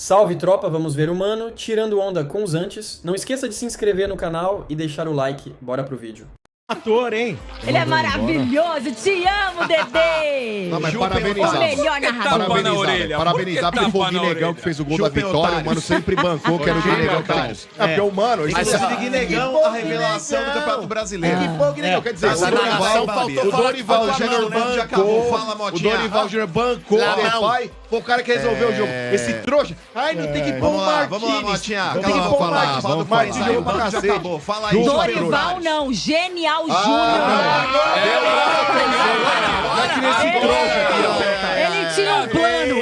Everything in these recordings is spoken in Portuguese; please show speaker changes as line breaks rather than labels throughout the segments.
Salve tropa, vamos ver o mano, tirando onda com os antes. Não esqueça de se inscrever no canal e deixar o like. Bora pro vídeo.
Ator, hein?
Ele é maravilhoso, te amo, Dedê!
Não, mas
O
parabenizar.
melhor narrador.
Parabenizar pro Gui Negão que fez o gol da vitória. O mano sempre bancou, que era o Gui Negão. É porque o mano...
Inclusive, Gui Negão, a revelação do Campeonato Brasileiro.
Que pouco, Gui Negão. Quer dizer, o Dorival Júnior bancou. O Dorival Júnior bancou. Foi o cara que resolveu o jogo. Esse trouxa. Ai, não tem que pôr o Martins.
Vamos lá, Motinha.
Não tem que pôr o Martins. O Martins jogou pra cacete.
Fala aí.
Dorival não, Genial Júnior.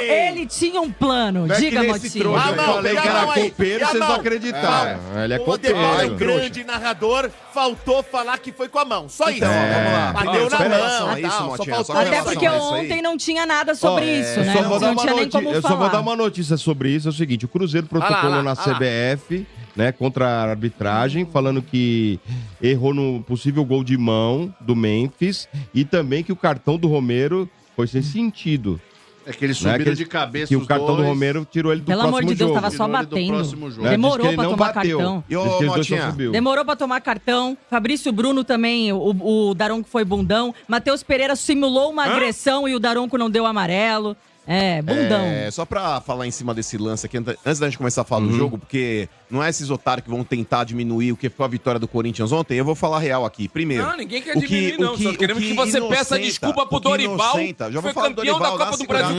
Ele tinha um plano, diga, Motinha.
Eu falei que era copeiro, vocês não acreditaram. Ele é copeiro.
O grande narrador, faltou falar que foi com a mão. Só isso.
Então, vamos lá.
Bateu na mão.
É isso, Motinha.
Até porque ontem não tinha nada sobre isso, né? Não tinha nem como falar.
Eu só vou dar uma notícia sobre isso. É o seguinte, o Cruzeiro protocolou na CBF, né, contra a arbitragem, falando que errou no possível gol de mão do Memphis e também que o cartão do Romero foi sem sentido.
É que eles subiram de cabeça
que o cartão do Romero tirou ele do próximo jogo.
Pelo amor de Deus, tava só batendo. Demorou pra tomar cartão. Demorou pra tomar cartão. Fabrício Bruno também, o Daronco foi bundão. Matheus Pereira simulou uma agressão e o Daronco não deu amarelo. É, bundão.
Só pra falar em cima desse lance aqui, antes da gente começar a falar do jogo, porque não é esses otários que vão tentar diminuir o que foi a vitória do Corinthians ontem, eu vou falar real aqui. Primeiro...
Não, ninguém quer diminuir, não. Só queremos que você peça desculpa pro Dorival, que foi campeão da Copa do Brasil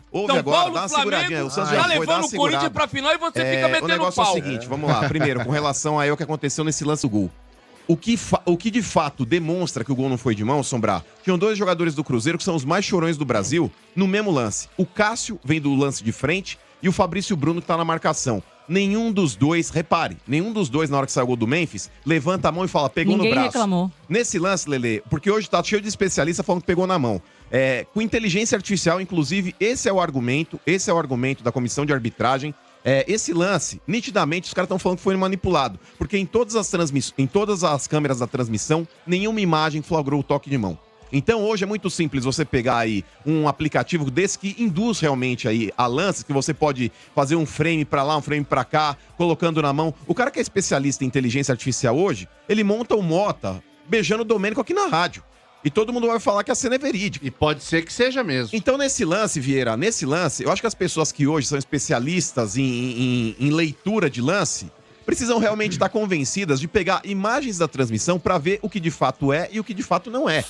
com o São Paulo, Flamengo, tá levando o Corinthians pra final e você fica metendo pau.
O negócio é o seguinte, vamos lá. Primeiro, com relação a o que aconteceu nesse lance do gol. O que de fato demonstra que o gol não foi de mão, Sombrar, tinham dois jogadores do Cruzeiro que são os mais chorões do Brasil no mesmo lance. O Cássio vem do lance de frente e o Fabrício Bruno que tá na marcação. Nenhum dos dois, repare, nenhum dos dois na hora que saiu o gol do Memphis, levanta a mão e fala, pegou no braço.
Ninguém reclamou.
Nesse lance, Lelê, porque hoje tá cheio de especialista falando que pegou na mão. Com inteligência artificial, inclusive, esse é o argumento da comissão de arbitragem. Esse lance, nitidamente, os caras estão falando que foi manipulado. Porque em todas as câmeras da transmissão, nenhuma imagem flagrou o toque de mão. Então, hoje é muito simples você pegar aí um aplicativo desse que induz realmente aí a lances, que você pode fazer um frame pra lá, um frame pra cá, colocando na mão. O cara que é especialista em inteligência artificial hoje, ele monta o Mota beijando o Domênico aqui na rádio. E todo mundo vai falar que a cena é verídica.
E pode ser que seja mesmo.
Então, nesse lance, Vieira, eu acho que as pessoas que hoje são especialistas em leitura de lance precisam realmente estar convencidas de pegar imagens da transmissão para ver o que de fato é e o que de fato não é.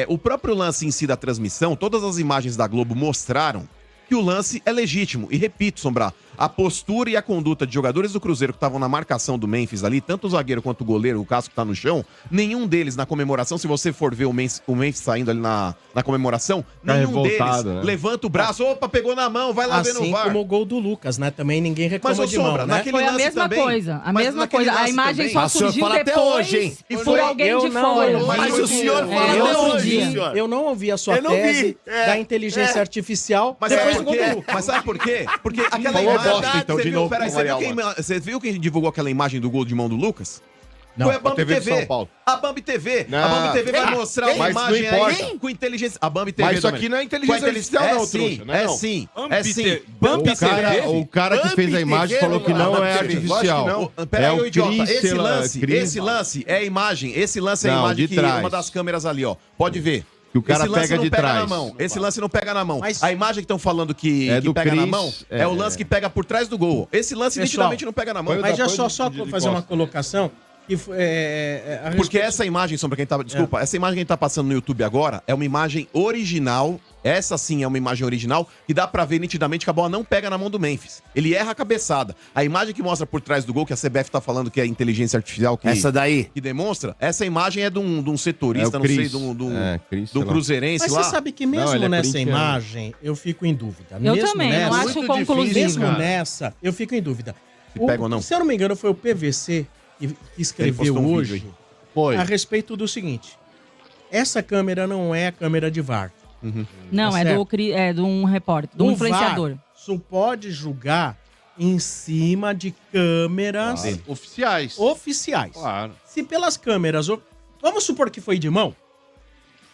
O próprio lance em si da transmissão, todas as imagens da Globo mostraram que o lance é legítimo. E repito, Sombrar, a postura e a conduta de jogadores do Cruzeiro que estavam na marcação do Memphis ali, tanto o zagueiro quanto o goleiro, o Cássio que tá no chão, nenhum deles na comemoração, se você for ver o Memphis saindo ali na comemoração, nenhum deles levanta o braço, opa, pegou na mão, vai lá ver no VAR.
Assim como o gol do Lucas, né? Também ninguém reclama de
Sombra,
mão, né?
Foi a mesma coisa, a mesma coisa. A imagem só surgiu depois
e
por alguém de fora.
Mas o senhor fala até hoje.
Eu não ouvi a sua tese da inteligência artificial depois do gol do Lucas.
Mas sabe por quê? Porque aquela imagem... Então, de novo, você viu quem divulgou aquela imagem do gol de mão do Lucas?
Não,
foi a Bambi TV. A Bambi TV. A Bambi TV vai mostrar uma imagem aí com inteligência. A Bambi TV.
Mas isso aqui não é inteligência artificial, não, trouxa.
É sim.
Bambi TV. O cara que fez a imagem falou que não é artificial.
Peraí, ô idiota. Esse lance é a imagem. Esse lance é a imagem que uma das câmeras ali, ó. Pode ver.
Que o cara pega de trás.
Esse lance não pega na mão. Mas a imagem que estão falando que pega na mão é o lance que pega por trás do gol. Esse lance nitidamente não pega na mão.
Mas já só fazer uma colocação.
Porque essa imagem, Sombra, essa imagem que a gente tá passando no YouTube agora é uma imagem original. Essa sim é uma imagem original que dá pra ver nitidamente que a bola não pega na mão do Memphis. Ele erra a cabeçada. A imagem que mostra por trás do gol, que a CBF tá falando que é inteligência artificial que demonstra, essa imagem é de um setorista, não sei, do cruzeirense lá.
Mas você sabe que mesmo nessa imagem eu fico em dúvida.
Eu também, não acho conclusivo.
Mesmo nessa, eu fico em dúvida.
Se pega ou não.
Se eu não me engano, foi o PVC que escreveu hoje a respeito do seguinte: essa câmera não é a câmera de VAR.
Não, é de um repórter, de um influenciador.
Só pode julgar em cima de câmeras oficiais.
Claro.
Se pelas câmeras... Vamos supor que foi de mão?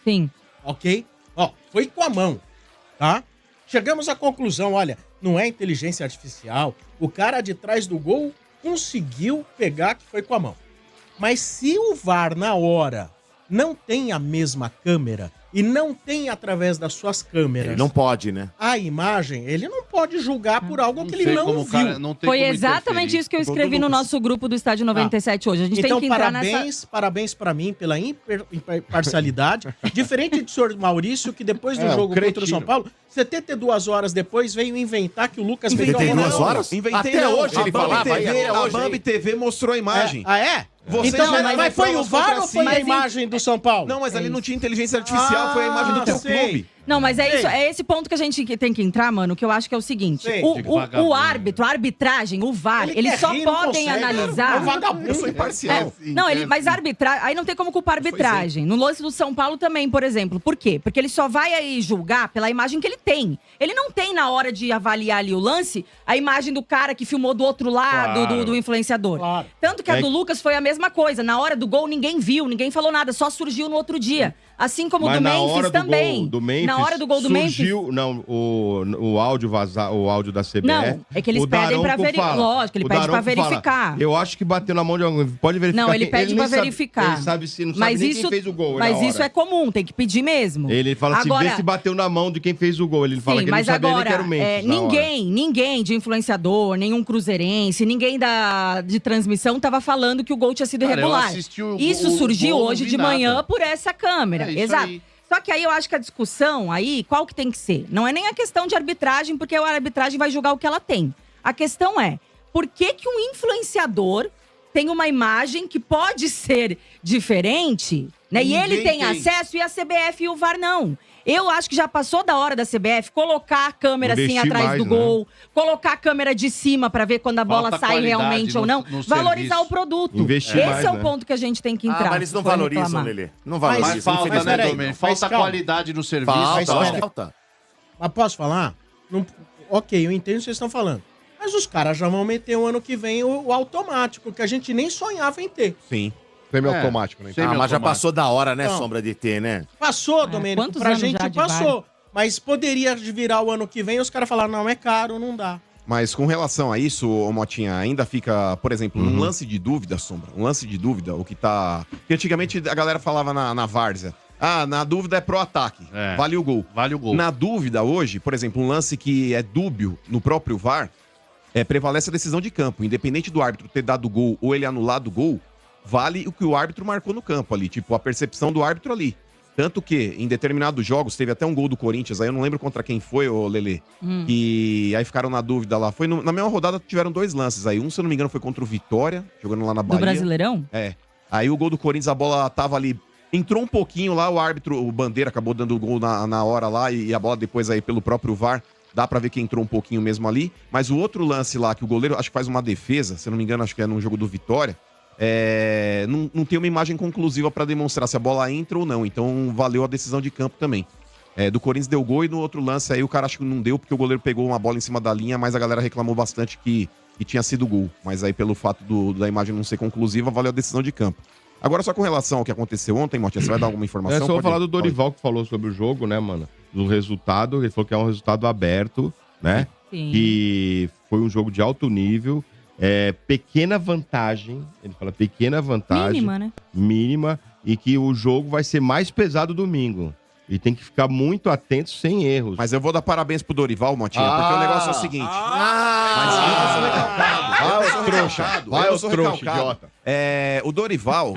Sim.
Ok? Ó, foi com a mão, tá? Chegamos à conclusão, olha, não é inteligência artificial. O cara de trás do gol conseguiu pegar que foi com a mão. Mas se o VAR, na hora, não tem a mesma câmera e não tem através das suas câmeras...
Ele não pode, né?
A imagem, ele não pode julgar por algo que ele não viu.
Foi exatamente isso que eu escrevi no nosso grupo do Estádio 97 hoje. A gente tem que entrar
parabéns pra mim pela imparcialidade. Diferente do senhor Maurício, que depois do jogo contra o São Paulo, 72 horas depois veio inventar que o Lucas fez
72 horas?
Inventei até hoje ele falava.
A Bambi TV mostrou a imagem.
É?
Então,
mas foi o VAR ou foi a imagem do São Paulo?
Não, mas ali não tinha inteligência artificial, foi a imagem do teu clube.
Não, mas é isso, é esse ponto que a gente tem que entrar, mano, que eu acho que é o seguinte. O árbitro, a arbitragem, o VAR, eles só podem analisar...
Eu sou imparcial.
Mas a arbitragem... Aí não tem como culpar a arbitragem. No lance do São Paulo também, por exemplo. Por quê? Porque ele só vai aí julgar pela imagem que ele tem. Ele não tem, na hora de avaliar ali o lance, a imagem do cara que filmou do outro lado, do influenciador. Claro. Tanto que a do Lucas foi a mesma coisa. Na hora do gol, ninguém viu, ninguém falou nada. Só surgiu no outro dia. Assim como o do Memphis também. Na hora do gol do Memphis.
Surgiu, não, o áudio vazar, o áudio da CBF.
Não, é que eles pedem pra verificar. Lógico, ele pede pra verificar.
Eu acho que bateu na mão de alguém. Pode verificar.
Não, ele pede pra verificar.
Ele sabe se não sabe nem quem fez o gol.
Mas isso é comum, tem que pedir mesmo.
Ele fala assim, vê se bateu na mão de quem fez o gol. Ele fala que ele não sabia nem que era o Memphis.
Ninguém de influenciador, nenhum cruzeirense, ninguém de transmissão tava falando que o gol tinha sido irregular. Isso surgiu hoje de manhã por essa câmera. Exato. Só que aí eu acho que a discussão aí, qual que tem que ser? Não é nem a questão de arbitragem, porque a arbitragem vai julgar o que ela tem. A questão é, por que que um influenciador tem uma imagem que pode ser diferente, né? E ele tem acesso e a CBF e o VAR não. Eu acho que já passou da hora da CBF colocar a câmera assim atrás do gol, colocar a câmera de cima pra ver quando a bola sai realmente ou não, valorizar o produto.
Investir
Esse é o ponto que a gente tem que entrar.
Mas eles não valorizam, Lelê. Não valorizam.
Mas falta, né, Domênico? Falta qualidade no serviço.
Falta.
Mas posso falar? Ok, eu entendo o que vocês estão falando. Mas os caras já vão meter o ano que vem o automático, que a gente nem sonhava em ter.
Sim.
Semi-automático, né? Mas já passou da hora, né, Sombra, de ter, né?
Passou, Domênico. Pra gente passou. Mas poderia virar o ano que vem e os caras falaram, não, é caro, não dá.
Mas com relação a isso, Motinha, ainda fica, por exemplo, um lance de dúvida, Sombra. Um lance de dúvida, o que tá... Porque antigamente a galera falava na várzea. Na dúvida é pro ataque. Vale o gol.
Vale o gol.
Na dúvida hoje, por exemplo, um lance que é dúbio no próprio VAR, prevalece a decisão de campo. Independente do árbitro ter dado gol ou ele anulado o gol, vale o que o árbitro marcou no campo ali, tipo, a percepção do árbitro ali. Tanto que, em determinados jogos, teve até um gol do Corinthians, aí eu não lembro contra quem foi, ô Lelê, e aí ficaram na dúvida lá. Na mesma rodada tiveram 2 lances aí, um, se eu não me engano, foi contra o Vitória, jogando lá na Bahia.
Do Brasileirão?
Aí o gol do Corinthians, a bola tava ali, entrou um pouquinho lá, o árbitro, o Bandeira, acabou dando o gol na hora lá, e a bola depois aí pelo próprio VAR, dá pra ver que entrou um pouquinho mesmo ali. Mas o outro lance lá, que o goleiro, acho que faz uma defesa, se eu não me engano, acho que é num jogo do Vitória, não tem uma imagem conclusiva pra demonstrar se a bola entra ou não. Então valeu a decisão de campo também. Do Corinthians deu gol e no outro lance aí o cara acho que não deu porque o goleiro pegou uma bola em cima da linha, mas a galera reclamou bastante que tinha sido gol. Mas aí pelo fato da imagem não ser conclusiva, valeu a decisão de campo. Agora só com relação ao que aconteceu ontem, Motinha, você vai dar alguma informação?
Só vou falar do Dorival que falou sobre o jogo, né, mano? Do resultado, ele falou que é um resultado aberto, né?
Sim.
Que foi um jogo de alto nível. Pequena vantagem, ele fala pequena vantagem.
Mínima, né?
Mínima, e que o jogo vai ser mais pesado domingo. E tem que ficar muito atento, sem erros.
Mas eu vou dar parabéns pro Dorival, Motinha, porque o negócio é o seguinte. Vai os trouxa, idiota. O Dorival,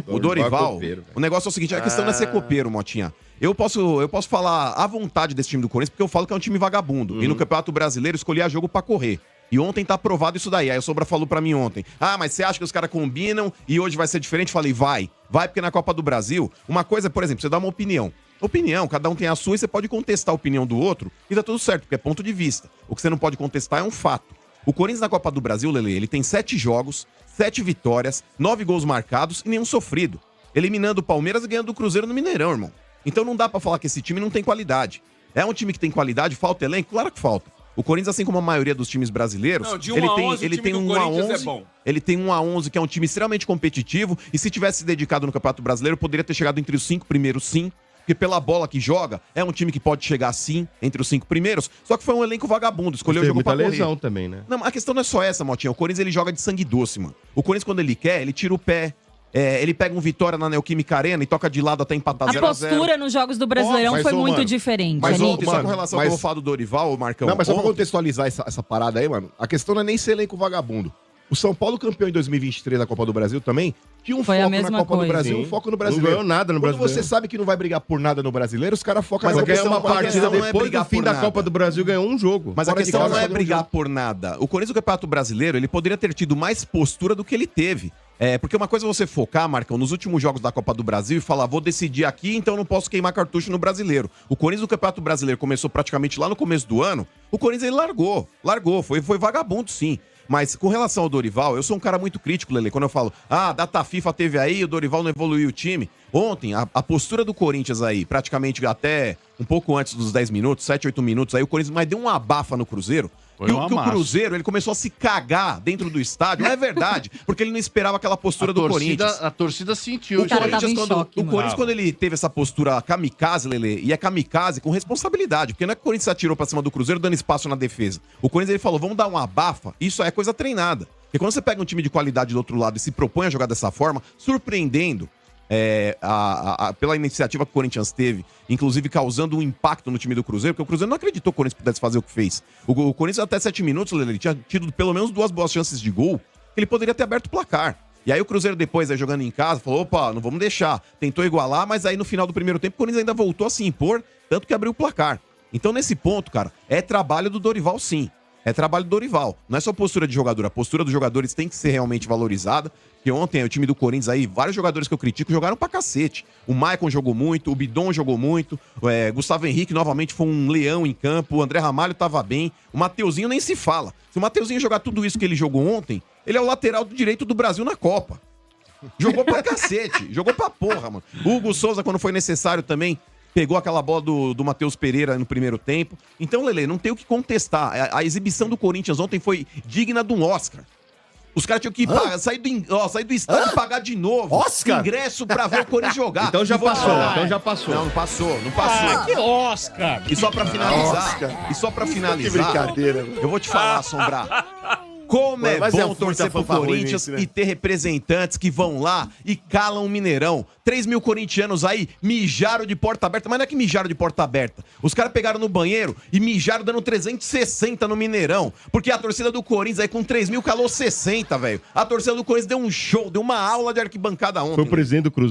o negócio é o seguinte, a questão não é ser copeiro, Motinha. Eu posso falar à vontade desse time do Corinthians, porque eu falo que é um time vagabundo. E no Campeonato Brasileiro escolhi a jogo pra correr. E ontem tá aprovado isso daí. Aí o Sombra falou pra mim ontem. Mas você acha que os caras combinam e hoje vai ser diferente? Falei, vai. Vai, porque na Copa do Brasil, uma coisa, por exemplo, você dá uma opinião. Opinião, cada um tem a sua e você pode contestar a opinião do outro e dá tudo certo, porque é ponto de vista. O que você não pode contestar é um fato. O Corinthians na Copa do Brasil, Lelê, ele tem 7 jogos, 7 vitórias, 9 gols marcados e nenhum sofrido. Eliminando o Palmeiras e ganhando o Cruzeiro no Mineirão, irmão. Então não dá pra falar que esse time não tem qualidade. É um time que tem qualidade, falta elenco? Claro que falta. O Corinthians, assim como a maioria dos times brasileiros, ele tem um A11, ele tem um A11 que é um time extremamente competitivo e se tivesse se dedicado no Campeonato Brasileiro, poderia ter chegado entre os 5 primeiros, sim. porque pela bola que joga, é um time que pode chegar sim, entre os 5 primeiros, só que foi um elenco vagabundo, escolheu o jogo pra correr.
lesão também, né?
Não, a questão não é só essa, Motinha. O Corinthians, ele joga de sangue doce, mano. O Corinthians, quando ele quer, ele tira o pé. Ele pega um Vitória na Neoquímica Arena e toca de lado até empatar 0x0.
A postura nos jogos do Brasileirão foi muito diferente.
Mas ontem, só com relação ao que eu vou falar do Dorival, Marcão...
Não, mas só pra contextualizar essa parada aí, mano, a questão não é nem ser elenco vagabundo. O São Paulo, campeão em 2023 da Copa do Brasil também, tinha um foco na Copa do Brasil, um foco no Brasileiro.
Não ganhou nada no Brasileiro.
Quando você sabe que não vai brigar por nada no Brasileiro, os caras focam
na
competição.
Mas ganhou uma partida depois do fim da Copa do Brasil, ganhou um jogo.
Mas a questão não é brigar por nada. O Corinthians, no Campeonato Brasileiro, ele poderia ter tido mais postura do que ele teve. Porque uma coisa é você focar, Marcão, nos últimos jogos da Copa do Brasil e falar, vou decidir aqui, então não posso queimar cartucho no Brasileiro. O Corinthians no Campeonato Brasileiro começou praticamente lá no começo do ano, o Corinthians ele largou, foi vagabundo sim. Mas com relação ao Dorival, eu sou um cara muito crítico, Lele, quando eu falo, a data FIFA teve aí, o Dorival não evoluiu o time. Ontem, a postura do Corinthians aí, praticamente até um pouco antes dos 10 minutos, 7, 8 minutos, aí o Corinthians mas deu uma abafa no Cruzeiro. Que o Cruzeiro, ele começou a se cagar dentro do estádio. Não é verdade, porque ele não esperava aquela postura do Corinthians.
A torcida sentiu.
O Corinthians, quando ele teve essa postura kamikaze, Lele, e é kamikaze com responsabilidade, porque não é que o Corinthians atirou pra cima do Cruzeiro dando espaço na defesa. O Corinthians, ele falou, vamos dar uma abafa, isso é coisa treinada. Porque quando você pega um time de qualidade do outro lado e se propõe a jogar dessa forma, surpreendendo, pela iniciativa que o Corinthians teve, inclusive causando um impacto no time do Cruzeiro, porque o Cruzeiro não acreditou que o Corinthians pudesse fazer o que fez. O Corinthians até 7 minutos, ele tinha tido pelo menos 2 boas chances de gol, que ele poderia ter aberto o placar. E aí o Cruzeiro depois, aí, jogando em casa, falou, opa, não vamos deixar. Tentou igualar, mas aí no final do primeiro tempo o Corinthians ainda voltou a se impor, tanto que abriu o placar. Então nesse ponto, cara, é trabalho do Dorival sim. É trabalho do Dorival. Não é só postura de jogador. A postura dos jogadores tem que ser realmente valorizada. Porque ontem o time do Corinthians aí, vários jogadores que eu critico jogaram pra cacete. O Maicon jogou muito, o Bidon jogou muito, Gustavo Henrique novamente foi um leão em campo, o André Ramalho tava bem, o Mateuzinho nem se fala. Se o Mateuzinho jogar tudo isso que ele jogou ontem, ele é o lateral do direito do Brasil na Copa. Jogou pra cacete, jogou pra porra, mano. O Hugo Souza, quando foi necessário também, pegou aquela bola do Matheus Pereira no primeiro tempo. Então, Lele, não tem o que contestar. A exibição do Corinthians ontem foi digna de um Oscar. Os caras tinham que sair do estádio e pagar de novo.
Oscar?
Ingresso pra ver o Corinthians jogar.
Então já passou.
Não passou.
Que Oscar!
E só pra finalizar,
Que brincadeira.
eu vou te falar, Sombra. Como é bom torcer pro Corinthians e ter representantes que vão lá e calam o Mineirão. 3 mil corintianos aí mijaram de porta aberta, mas não é que mijaram de porta aberta. Os caras pegaram no banheiro e mijaram dando 360 no Mineirão. Porque a torcida do Corinthians aí com 3 mil calou 60, velho. A torcida do Corinthians deu um show, deu uma aula de arquibancada ontem.
Foi o presidente do Cruzeiro.